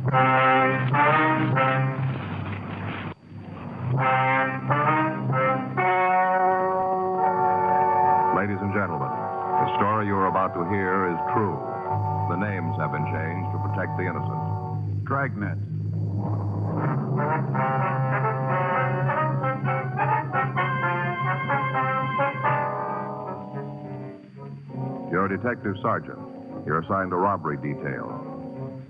Ladies and gentlemen, the story you are about to hear is true. The names have been changed to protect the innocent. Dragnet. You're a detective sergeant. You're assigned to robbery detail.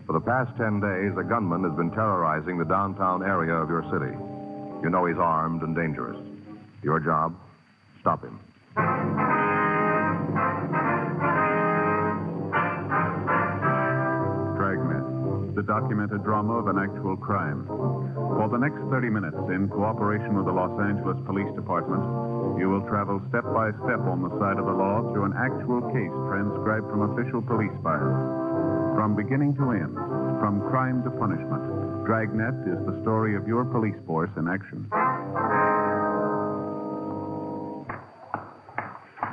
For the past 10 days, a gunman has been terrorizing the downtown area of your city. You know he's armed and dangerous. Your job? Stop him. Dragnet, the documented drama of an actual crime. For the next 30 minutes, in cooperation with the Los Angeles Police Department, you will travel step by step on the side of the law through an actual case transcribed from official police files. From beginning to end, from crime to punishment, Dragnet is the story of your police force in action.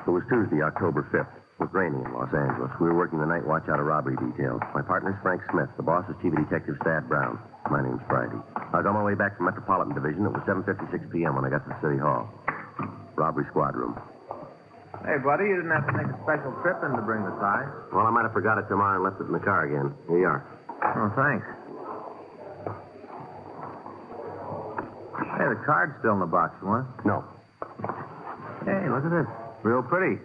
It was Tuesday, October 5th. It was raining in Los Angeles. We were working the night watch out of robbery detail. My partner's Frank Smith. The boss is Chief of Detectives Thad Brown. My name's Friday. I was on my way back from Metropolitan Division. It was 7:56 p.m. when I got to the City Hall. Robbery squad room. Hey, buddy, you didn't have to make a special trip in to bring the tie. Well, I might have forgot it tomorrow and left it in the car again. Here you are. Oh, thanks. Hey, the card's still in the box. You want it? No. Hey, look at this. Real pretty.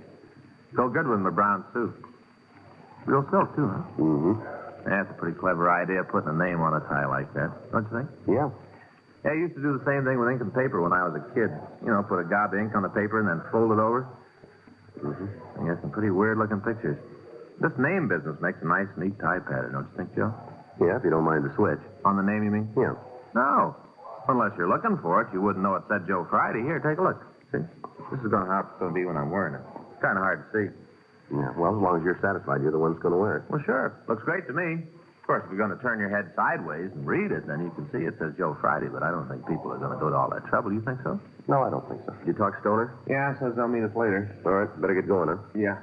Go good with my brown suit. Real silk, too, huh? Mm-hmm. That's a pretty clever idea, putting a name on a tie like that. Don't you think? Yeah. Yeah, I used to do the same thing with ink and paper when I was a kid. You know, put a gob of ink on the paper and then fold it over. Mm-hmm. You get some pretty weird-looking pictures. This name business makes a nice, neat tie pattern, don't you think, Joe? Yeah, if you don't mind the switch. On the name, you mean? Yeah. No. Unless you're looking for it, you wouldn't know it said Joe Friday. Here, take a look. See? This is how it's going to be when I'm wearing it. It's kind of hard to see. Yeah, well, as long as you're satisfied, you're the one that's going to wear it. Well, sure. Looks great to me. Of course, if you're going to turn your head sideways and read it, then you can see it says Joe Friday, but I don't think people are going to go to all that trouble. You think so? No, I don't think so. Did you talk Stoner? Yeah, says they'll meet us later. All right, better get going, huh? Yeah.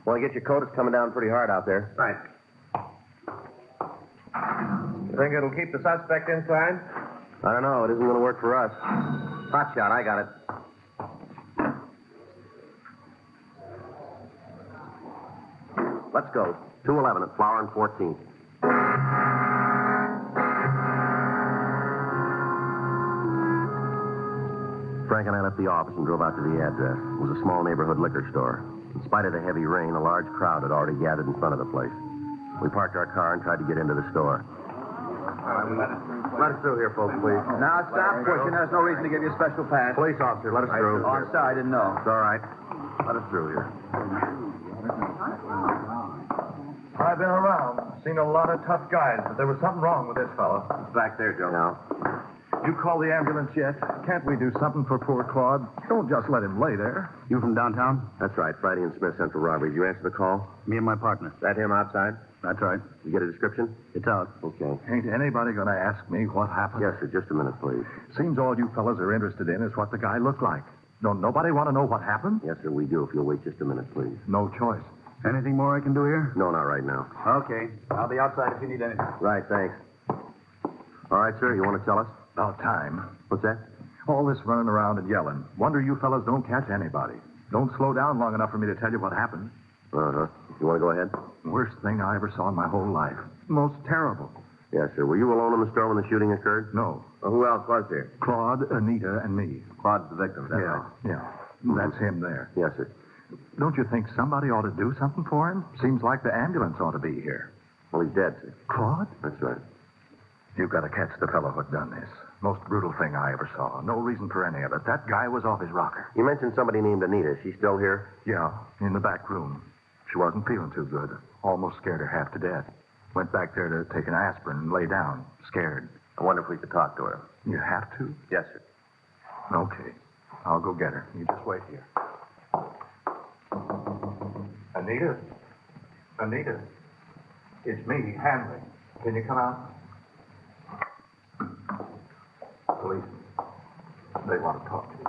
Want to get your coat? It's coming down pretty hard out there. Right. You think it'll keep the suspect inside? I don't know. It isn't going to work for us. Hot shot, I got it. Let's go. 211 at Flower and 14th. Frank and I left the office and drove out to the address. It was a small neighborhood liquor store. In spite of the heavy rain, a large crowd had already gathered in front of the place. We parked our car and tried to get into the store. Let us through here, folks, please. Now, stop pushing. There's no reason to give you a special pass. Police officer, let us through. Oh, I'm sorry. I didn't know. It's all right. Let us through here. I've been around, seen a lot of tough guys, but there was something wrong with this fellow. It's back there, Joe. Now. You call the ambulance yet? Can't we do something for poor Claude? Don't just let him lay there. You from downtown? That's right. Friday and Smith Central Robbery. Did you answer the call? Me and my partner. Is that him outside? That's right. You get a description? It's out. Okay. Ain't anybody going to ask me what happened? Yes, sir. Just a minute, please. Seems all you fellas are interested in is what the guy looked like. Don't nobody want to know what happened? Yes, sir, we do. If you'll wait just a minute, please. No choice. Anything more I can do here? No, not right now. Okay. I'll be outside if you need anything. Right, thanks. All right, sir. You want to tell us? About time. What's that? All this running around and yelling. Wonder you fellas don't catch anybody. Don't slow down long enough for me to tell you what happened. Uh-huh. You want to go ahead? Worst thing I ever saw in my whole life. Most terrible. Yes, sir. Were you alone in the store when the shooting occurred? No. Well, who else was there? Claude, Anita, and me. Claude's the victim, is that right? Yeah. That's him there. Yes, sir. Don't you think somebody ought to do something for him? Seems like the ambulance ought to be here. Well, he's dead, sir. Claude? That's right. You've got to catch the fellow who done this. Most brutal thing I ever saw. No reason for any of it. That guy was off his rocker. You mentioned somebody named Anita. Is she still here? Yeah, in the back room. She wasn't feeling too good. Almost scared her half to death. Went back there to take an aspirin and lay down, scared. I wonder if we could talk to her. You have to? Yes, sir. Okay. I'll go get her. You just wait here. Anita? Anita? It's me, Hanley. Can you come out? Police. They want to talk to you.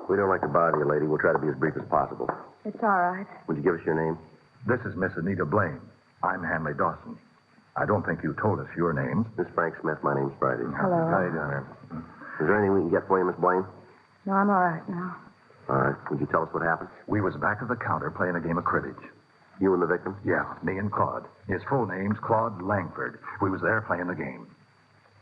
We don't like to bother you, lady. We'll try to be as brief as possible. It's all right. Would you give us your name? This is Miss Anita Blaine. I'm Hanley Dawson. I don't think you told us your names. Miss Frank Smith, my name's Friday. Hello. How you doing, Em? Is there anything we can get for you, Miss Blaine? No, I'm all right now. All right. Would you tell us what happened? We was back of the counter playing a game of cribbage. You and the victim? Yeah, me and Claude. His full name's Claude Langford. We was there playing the game.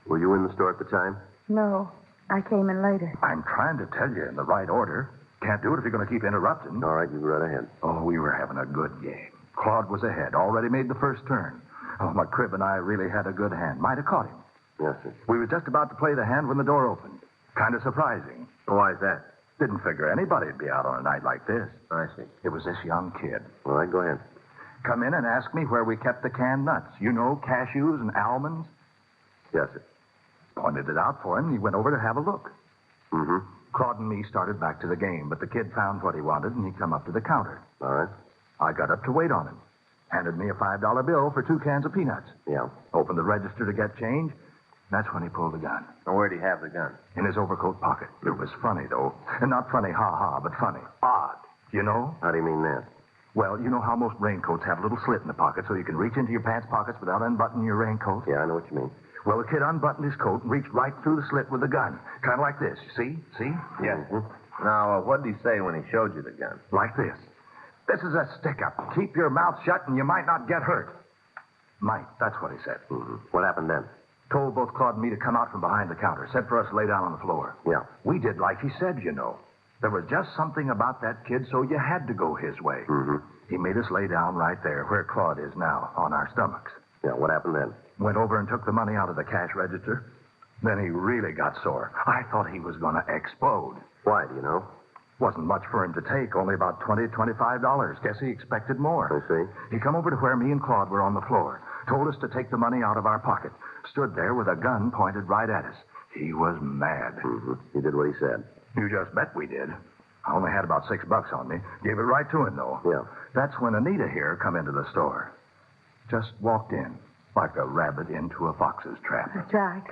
Were you in the store at the time? No, I came in later. I'm trying to tell you in the right order. Can't do it if you're going to keep interrupting. All right, you go right ahead. Oh, we were having a good game. Claude was ahead, already made the first turn. Oh, my crib and I really had a good hand. Might have caught him. Yes, sir. We were just about to play the hand when the door opened. Kind of surprising. Why is that? Didn't figure anybody'd be out on a night like this. I see. It was this young kid. All right, go ahead. Come in and ask me where we kept the canned nuts. You know, cashews and almonds. Yes, sir. Pointed it out for him, and he went over to have a look. Mm-hmm. Claude and me started back to the game, but the kid found what he wanted, and he come up to the counter. All right. I got up to wait on him. Handed me a $5 bill for 2 cans of peanuts. Yeah. Opened the register to get change. That's when he pulled the gun. Now, where'd he have the gun? In his overcoat pocket. It was funny, though. And not funny, ha-ha, but funny. Odd. You know? How do you mean that? Well, you know how most raincoats have a little slit in the pocket so you can reach into your pants pockets without unbuttoning your raincoat? Yeah, I know what you mean. Well, the kid unbuttoned his coat and reached right through the slit with the gun. Kind of like this. See? See? Yes. Now, what did he say when he showed you the gun? Like this. This is a stick-up. Keep your mouth shut and you might not get hurt. Might. That's what he said. Mm-hmm. What happened then? Told both Claude and me to come out from behind the counter. Said for us to lay down on the floor. Yeah. We did like he said, you know. There was just something about that kid, so you had to go his way. Mm-hmm. He made us lay down right there, where Claude is now, on our stomachs. Yeah, what happened then? Went over and took the money out of the cash register. Then he really got sore. I thought he was going to explode. Why, do you know? Wasn't much for him to take, only about $20, $25. Guess he expected more. I see. He come over to where me and Claude were on the floor. Told us to take the money out of our pocket. Stood there with a gun pointed right at us. He was mad. Mm-hmm. He did what he said. You just bet we did. I only had about $6 on me. Gave it right to him, though. Yeah. That's when Anita here come into the store. Just walked in, like a rabbit into a fox's trap. That's right.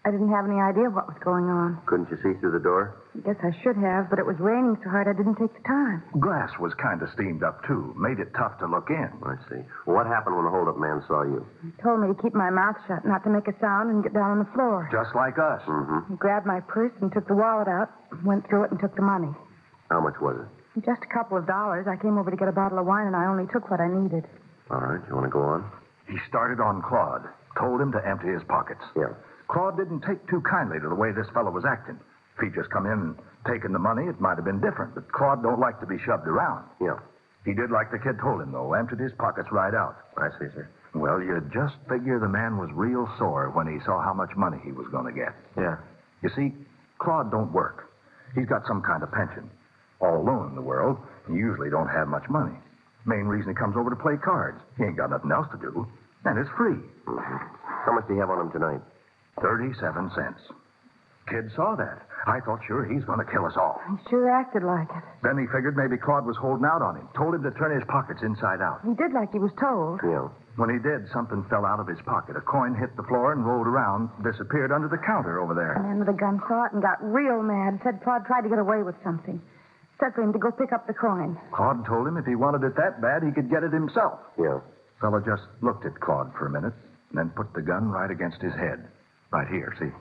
I didn't have any idea what was going on. Couldn't you see through the door? I guess I should have, but it was raining so hard I didn't take the time. Glass was kind of steamed up, too. Made it tough to look in. I see. Well, what happened when the hold-up man saw you? He told me to keep my mouth shut, not to make a sound, and get down on the floor. Just like us. Mm-hmm. He grabbed my purse and took the wallet out, went through it and took the money. How much was it? Just a couple of dollars. I came over to get a bottle of wine, and I only took what I needed. All right. You want to go on? He started on Claude. Told him to empty his pockets. Yeah. Claude didn't take too kindly to the way this fellow was acting. If he'd just come in and taken the money, it might have been different. But Claude don't like to be shoved around. Yeah. He did like the kid told him, though. Emptied his pockets right out. I see, sir. Well, you'd just figure the man was real sore when he saw how much money he was going to get. Yeah. You see, Claude don't work. He's got some kind of pension. All alone in the world, he usually don't have much money. Main reason he comes over to play cards. He ain't got nothing else to do. And it's free. Mm-hmm. How much do you have on him tonight? 37 cents. Kid saw that. I thought sure he's going to kill us all. He sure acted like it. Then he figured maybe Claude was holding out on him. Told him to turn his pockets inside out. He did like he was told. Yeah. When he did, something fell out of his pocket. A coin hit the floor and rolled around, disappeared under the counter over The there. man with the gun saw it and got real mad. Said Claude tried to get away with something. Said for him to go pick up the coin. Claude told him if he wanted it that bad, he could get it himself. Yeah. Fella just looked at Claude for a minute, and then put the gun right against his head. Right here, see?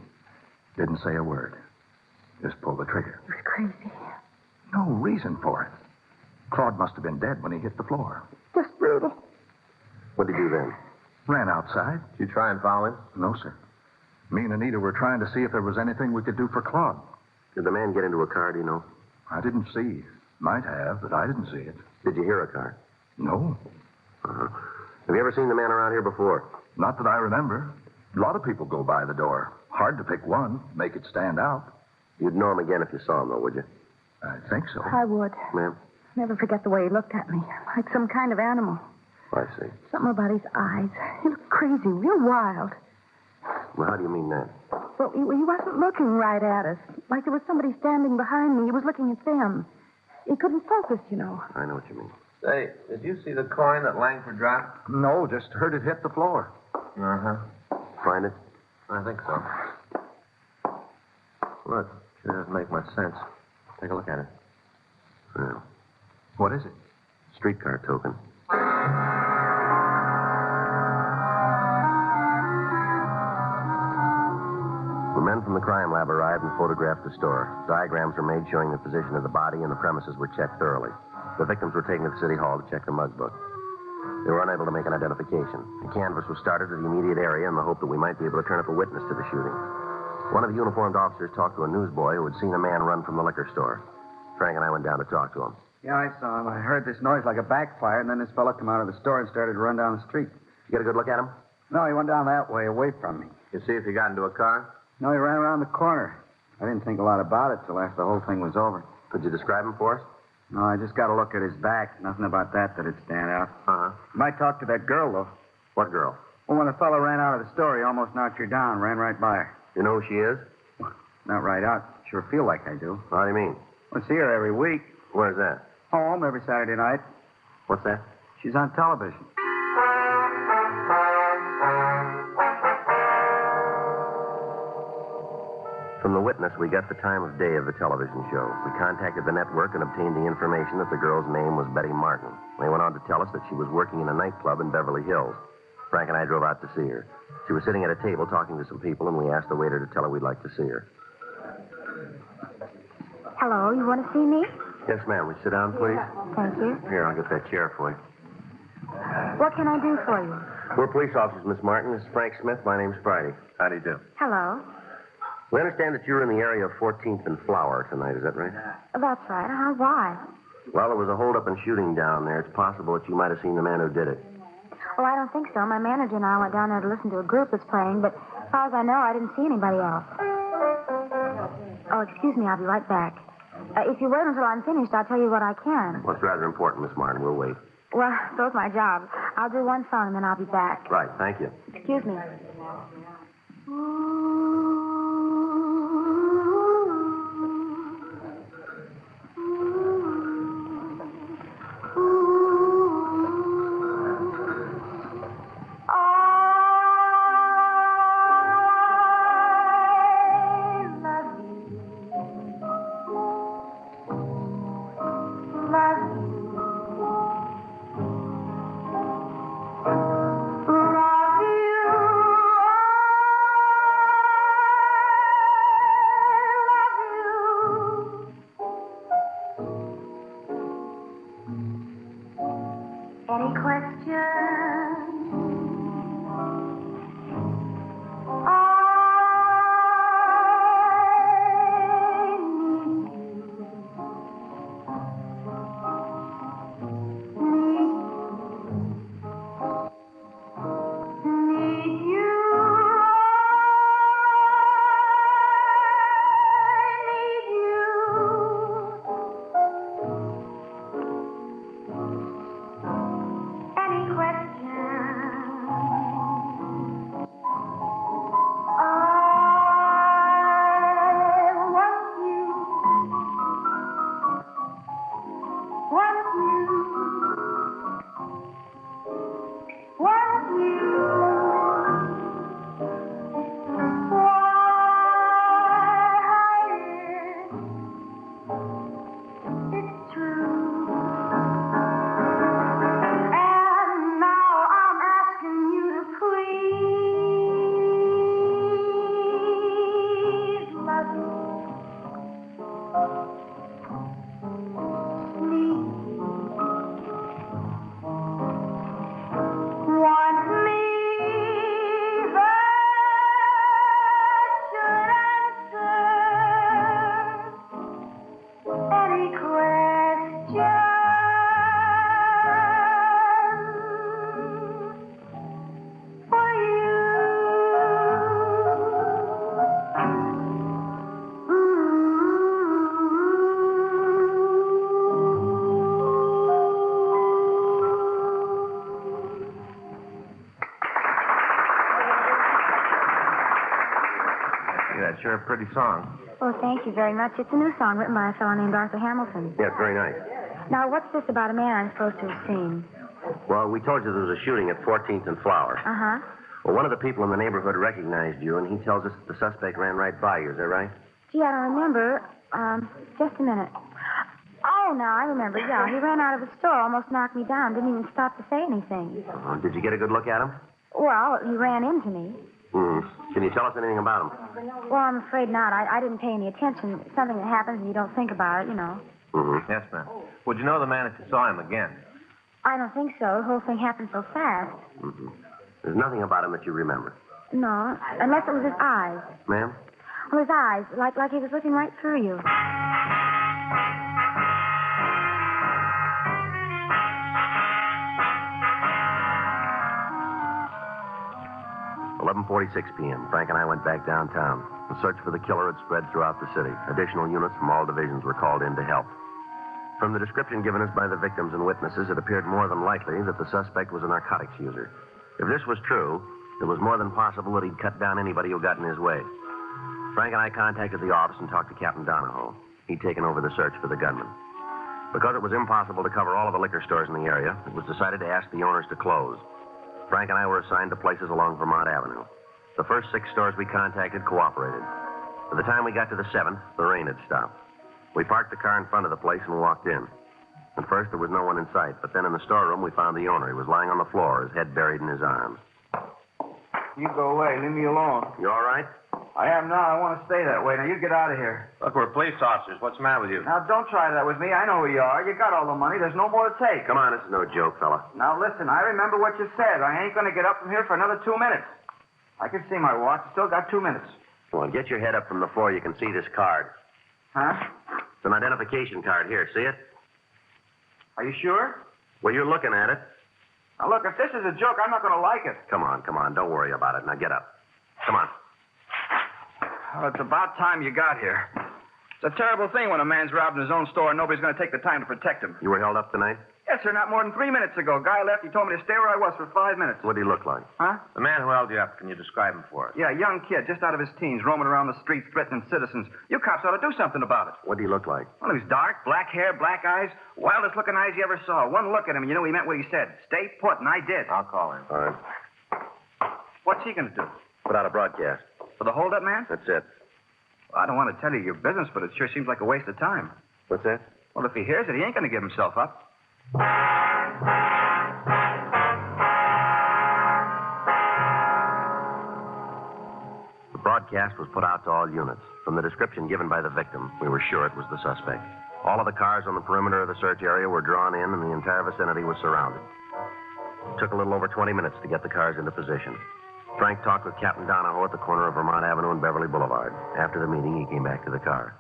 Didn't say a word. Just pulled the trigger. He was crazy. No reason for it. Claude must have been dead when he hit the floor. Just brutal. What did you do then? Ran outside. Did you try and follow him? No, sir. Me and Anita were trying to see if there was anything we could do for Claude. Did the man get into a car, do you know? I didn't see. Might have, but I didn't see it. Did you hear a car? No. Uh-huh. Have you ever seen the man around here before? Not that I remember. A lot of people go by the door. Hard to pick one, make it stand out. You'd know him again if you saw him, though, would you? I think so. I would. Ma'am? Never forget the way he looked at me. Like some kind of animal. I see. Something about his eyes. He looked crazy, real wild. Well, how do you mean that? Well, he wasn't looking right at us. Like there was somebody standing behind me. He was looking at them. He couldn't focus, you know. I know what you mean. Say, did you see the coin that Langford dropped? No, just heard it hit the floor. Uh-huh. Find it? I think so. Look, sure doesn't make much sense. Take a look at it. Yeah. What is it? Streetcar token. from the crime lab arrived and photographed the store. Diagrams were made showing the position of the body, and the premises were checked thoroughly. The victims were taken to the city hall to check the mug book. They were unable to make an identification. A canvass was started to the immediate area in the hope that we might be able to turn up a witness to the shooting. One of the uniformed officers talked to a newsboy who had seen a man run from the liquor store. Frank and I went down to talk to him. Yeah, I saw him. I heard this noise like a backfire, and then this fella come out of the store and started to run down the street. You get a good look at him? No, he went down that way, away from me. You see if he got into a car? No, he ran around the corner. I didn't think a lot about it till after the whole thing was over. Could you describe him for us? No, I just got a look at his back. Nothing about that'd stand out. Uh-huh. Might talk to that girl, though. What girl? Well, when the fella ran out of the store, he almost knocked her down, ran right by her. You know who she is? Not right out. Sure feel like I do. How do you mean? I see her every week. Where's that? Home every Saturday night. What's that? She's on television. From the witness, we got the time of day of the television show. We contacted the network and obtained the information that the girl's name was Betty Martin. They went on to tell us that she was working in a nightclub in Beverly Hills. Frank and I drove out to see her. She was sitting at a table talking to some people, and we asked the waiter to tell her we'd like to see her. Hello, you want to see me? Yes, ma'am. Would you sit down, please? Thank you. Here, I'll get that chair for you. What can I do for you? We're police officers, Miss Martin. This is Frank Smith. My name's Friday. How do you do? Hello. We understand that you were in the area of 14th and Flower tonight. Is that right? That's right. Why? Well, there was a holdup and shooting down there. It's possible that you might have seen the man who did it. Oh, I don't think so. My manager and I went down there to listen to a group that's playing, but as far as I know, I didn't see anybody else. Oh, excuse me. I'll be right back. If you wait until I'm finished, I'll tell you what I can. Well, it's rather important, Miss Martin. We'll wait. Well, so's my job. I'll do one song, and then I'll be back. Right. Thank you. Excuse me. Any questions? That's sure a pretty song. Oh, thank you very much. It's a new song written by a fellow named Arthur Hamilton. Yeah, it's very nice. Now, what's this about a man I'm supposed to have seen? Well, we told you there was a shooting at 14th and Flower. Uh-huh. Well, one of the people in the neighborhood recognized you, and he tells us that the suspect ran right by you. Is that right? Gee, I don't remember. Just a minute. Oh, now I remember. Yeah, he ran out of the store, almost knocked me down, didn't even stop to say anything. Did you get a good look at him? Well, he ran into me. Can you tell us anything about him? Well, I'm afraid not. I didn't pay any attention. It's something that happens and you don't think about it, you know. Mm-hmm. Yes, ma'am. Would you know the man if you saw him again? I don't think so. The whole thing happened so fast. Mm-hmm. There's nothing about him that you remember. No, unless it was his eyes. Ma'am? Well, his eyes, like he was looking right through you. 11:46 p.m. Frank and I went back downtown. The search for the killer had spread throughout the city. Additional units from all divisions were called in to help. From the description given us by the victims and witnesses, it appeared more than likely that the suspect was a narcotics user. If this was true, it was more than possible that he'd cut down anybody who got in his way. Frank and I contacted the office and talked to Captain Donahoe. He'd taken over the search for the gunman. Because it was impossible to cover all of the liquor stores in the area, it was decided to ask the owners to close. Frank and I were assigned to places along Vermont Avenue. The first 6 stores we contacted cooperated. By the time we got to the 7th, the rain had stopped. We parked the car in front of the place and walked in. At first, there was no one in sight, but then in the storeroom, we found the owner. He was lying on the floor, his head buried in his arms. You go away. Leave me alone. You all right? I am now. I want to stay that way. Now, you get out of here. Look, we're police officers. What's the matter with you? Now, don't try that with me. I know who you are. You got all the money. There's no more to take. Come on, this is no joke, fella. Now, listen. I remember what you said. I ain't going to get up from here for another 2 minutes. I can see my watch. Still got 2 minutes. Well, get your head up from the floor. You can see this card. Huh? It's an identification card. Here, see it? Are you sure? Well, you're looking at it. Now, look, if this is a joke, I'm not going to like it. Come on. Don't worry about it. Now, get up. Come on. Well, it's about time you got here. It's a terrible thing when a man's robbed in his own store and nobody's going to take the time to protect him. You were held up tonight? Yes, sir, not more than 3 minutes ago. Guy left. He told me to stay where I was for 5 minutes. What did he look like? Huh? The man who held you up, can you describe him for us? Yeah, young kid, just out of his teens, roaming around the streets, threatening citizens. You cops ought to do something about it. What did he look like? Well, he was dark, black hair, black eyes, wildest looking eyes you ever saw. One look at him, and you know he meant what he said. Stay put, and I did. I'll call him. All right. What's he going to do? Put out a broadcast. For the holdup man? That's it. Well, I don't want to tell you your business, but it sure seems like a waste of time. What's that? Well, if he hears it, he ain't going to give himself up. The broadcast was put out to all units. From the description given by the victim, we were sure it was the suspect. All of the cars on the perimeter of the search area were drawn in, and the entire vicinity was surrounded. It took a little over 20 minutes to get the cars into position. Frank talked with Captain Donahoe at the corner of Vermont Avenue and Beverly Boulevard. After the meeting, he came back to the car.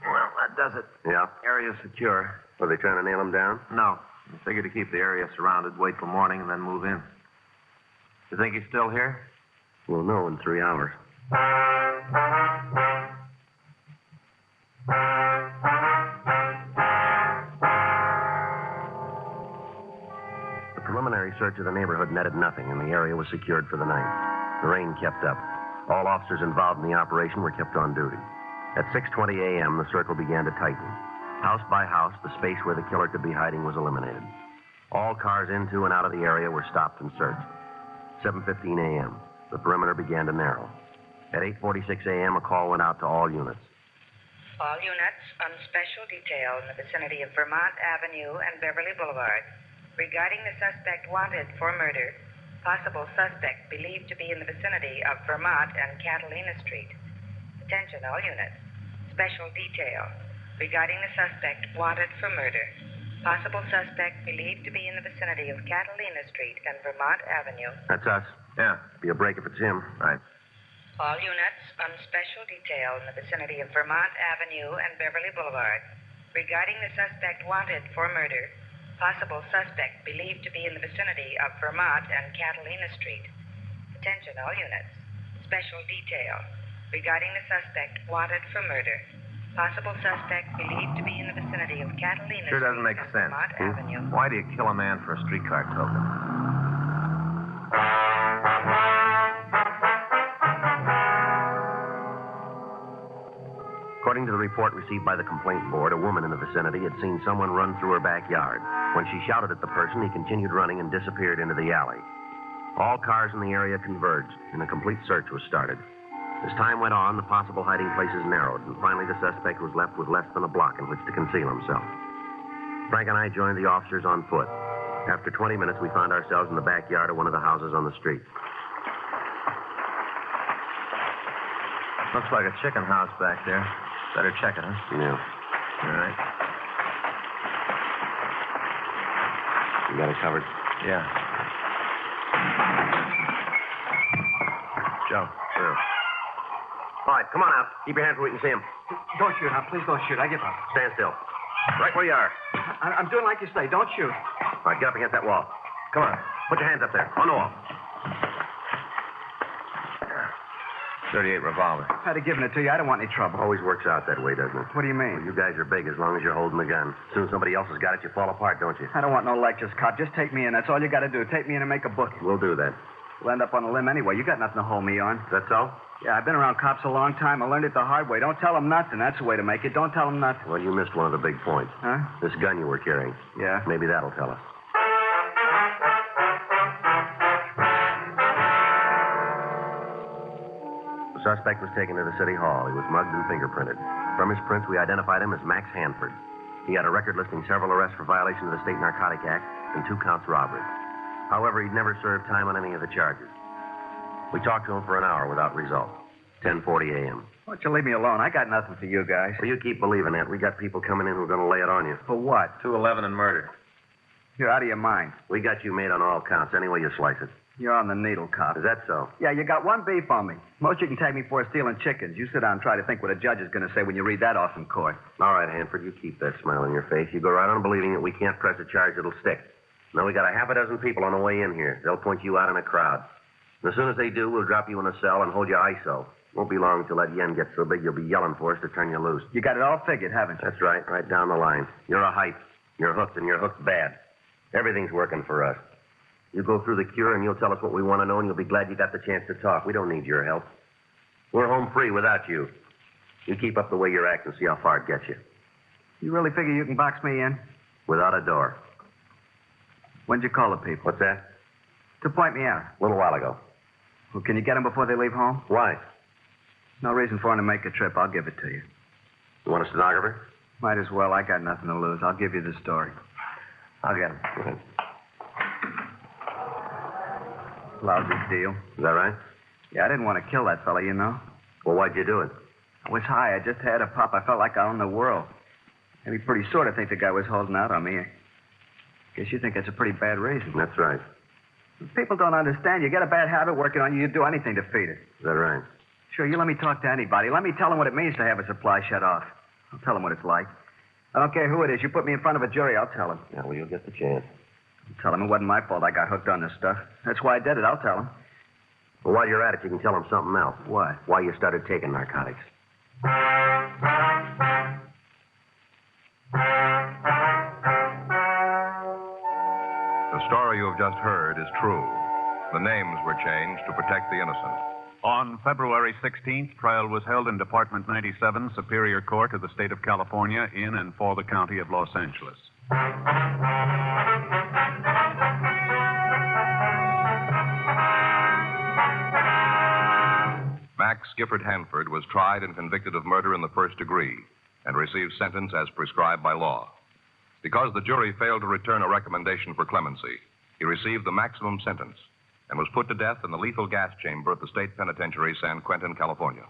Well, that does it. Yeah? Area's secure. Were they trying to nail him down? No. We figured to keep the area surrounded, wait till morning, and then move in. You think he's still here? We'll know in 3 hours. The preliminary search of the neighborhood netted nothing, and the area was secured for the night. The rain kept up. All officers involved in the operation were kept on duty. At 6:20 a.m., the circle began to tighten. House by house, the space where the killer could be hiding was eliminated. All cars into and out of the area were stopped and searched. 7:15 a.m., the perimeter began to narrow. At 8:46 a.m., a call went out to all units. All units on special detail in the vicinity of Vermont Avenue and Beverly Boulevard regarding the suspect wanted for murder. Possible suspect believed to be in the vicinity of Vermont and Catalina Street. Attention, all units. Special detail regarding the suspect wanted for murder. Possible suspect believed to be in the vicinity of Catalina Street and Vermont Avenue. That's us. Yeah. Be a break if it's him. Right. All units on special detail in the vicinity of Vermont Avenue and Beverly Boulevard regarding the suspect wanted for murder. Possible suspect believed to be in the vicinity of Vermont and Catalina Street. Attention, all units. Special detail regarding the suspect wanted for murder. Possible suspect believed to be in the vicinity of Catalina Sure Street doesn't make and sense. Vermont Avenue. Why do you kill a man for a streetcar token? According to the report received by the complaint board, a woman in the vicinity had seen someone run through her backyard. When she shouted at the person, he continued running and disappeared into the alley. All cars in the area converged, and a complete search was started. As time went on, the possible hiding places narrowed, and finally the suspect was left with less than a block in which to conceal himself. Frank and I joined the officers on foot. After 20 minutes, we found ourselves in the backyard of one of the houses on the street. Looks like a chicken house back there. Better check it, huh? Yeah. All right. You got it covered? Yeah. Joe. Yeah. All right, come on out. Keep your hands where we can see him. Don't shoot, now. Please don't shoot. I give up. Stand still. Right where you are. I'm doing like you say. Don't shoot. All right, get up against that wall. Come on. Put your hands up there. On the wall. 38 revolver. I'd have given it to you. I don't want any trouble. Always works out that way, doesn't it? What do you Well, mean? you guys are big as long as you're holding the gun. As soon as somebody else has got it, you fall apart, don't you? I don't want no lectures, cop. Just take me in. That's all you got to do. Take me in and make a booking. We'll do that. We'll end up on a limb anyway. You got nothing to hold me on. Is that so? Yeah, I've been around cops a long time. I learned it the hard way. Don't tell them nothing. That's the way to make it. Don't tell them nothing. Well, you missed one of the big points. Huh? This gun you were carrying. Yeah. Maybe that'll tell us. The suspect was taken to the city hall. He was mugged and fingerprinted. From his prints, we identified him as Max Hanford. He had a record listing several arrests for violation of the State Narcotic Act and 2 counts robbery. However, he'd never served time on any of the charges. We talked to him for an hour without result. 10:40 a.m. Why don't you leave me alone? I got nothing for you guys. Well, you keep believing that. We got people coming in who are going to lay it on you. For what? 211 and murder. You're out of your mind. We got you made on all counts, any way you slice it. You're on the needle, cop. Is that so? Yeah, you got one beef on me. Most you can tag me for is stealing chickens. You sit down and try to think what a judge is going to say when you read that off in court. All right, Hanford, you keep that smile on your face. You go right on believing that we can't press a charge that'll stick. Now, we got a half a dozen people on the way in here. They'll point you out in a crowd. And as soon as they do, we'll drop you in a cell and hold you ISO. Won't be long until that yen gets so big you'll be yelling for us to turn you loose. You got it all figured, haven't you? That's right down the line. You're a hype. You're hooked, and you're hooked bad. Everything's working for us. You go through the cure, and you'll tell us what we want to know, and you'll be glad you got the chance to talk. We don't need your help. We're home free without you. You keep up the way you're acting, see how far it gets you. You really figure you can box me in? Without a door. When'd you call the people? What's that? To point me out. A little while ago. Well, can you get them before they leave home? Why? No reason for them to make a trip. I'll give it to you. You want a stenographer? Might as well. I got nothing to lose. I'll give you the story. I'll get him. Go ahead. Lousy deal. Is that right? Yeah, I didn't want to kill that fella, you know. Well, why'd you do it? I was high. I just had a pop. I felt like I owned the world. Maybe pretty sure to think the guy was holding out on me. Guess you think that's a pretty bad reason. That's right. People don't understand. You get a bad habit working on you, you'd do anything to feed it. Is that right? Sure, you let me talk to anybody. Let me tell them what it means to have a supply shut off. I'll tell them what it's like. I don't care who it is. You put me in front of a jury, I'll tell them. Yeah, well, you'll get the chance. I'll tell them it wasn't my fault I got hooked on this stuff. That's why I did it. I'll tell them. Well, while you're at it, you can tell them something else. What? Why you started taking narcotics. The story you have just heard is true. The names were changed to protect the innocent. On February 16th, trial was held in Department 97, Superior Court of the State of California, in and for the County of Los Angeles. Max Gifford Hanford was tried and convicted of murder in the first degree and received sentence as prescribed by law. Because the jury failed to return a recommendation for clemency, he received the maximum sentence and was put to death in the lethal gas chamber at the State Penitentiary, San Quentin, California.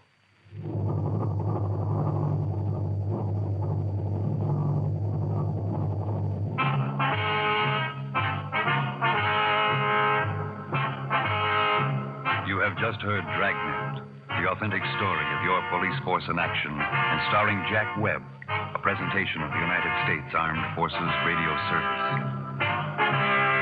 You have just heard Dragnet, the authentic story of your police force in action, and starring Jack Webb, a presentation of the United States Armed Forces Radio Service.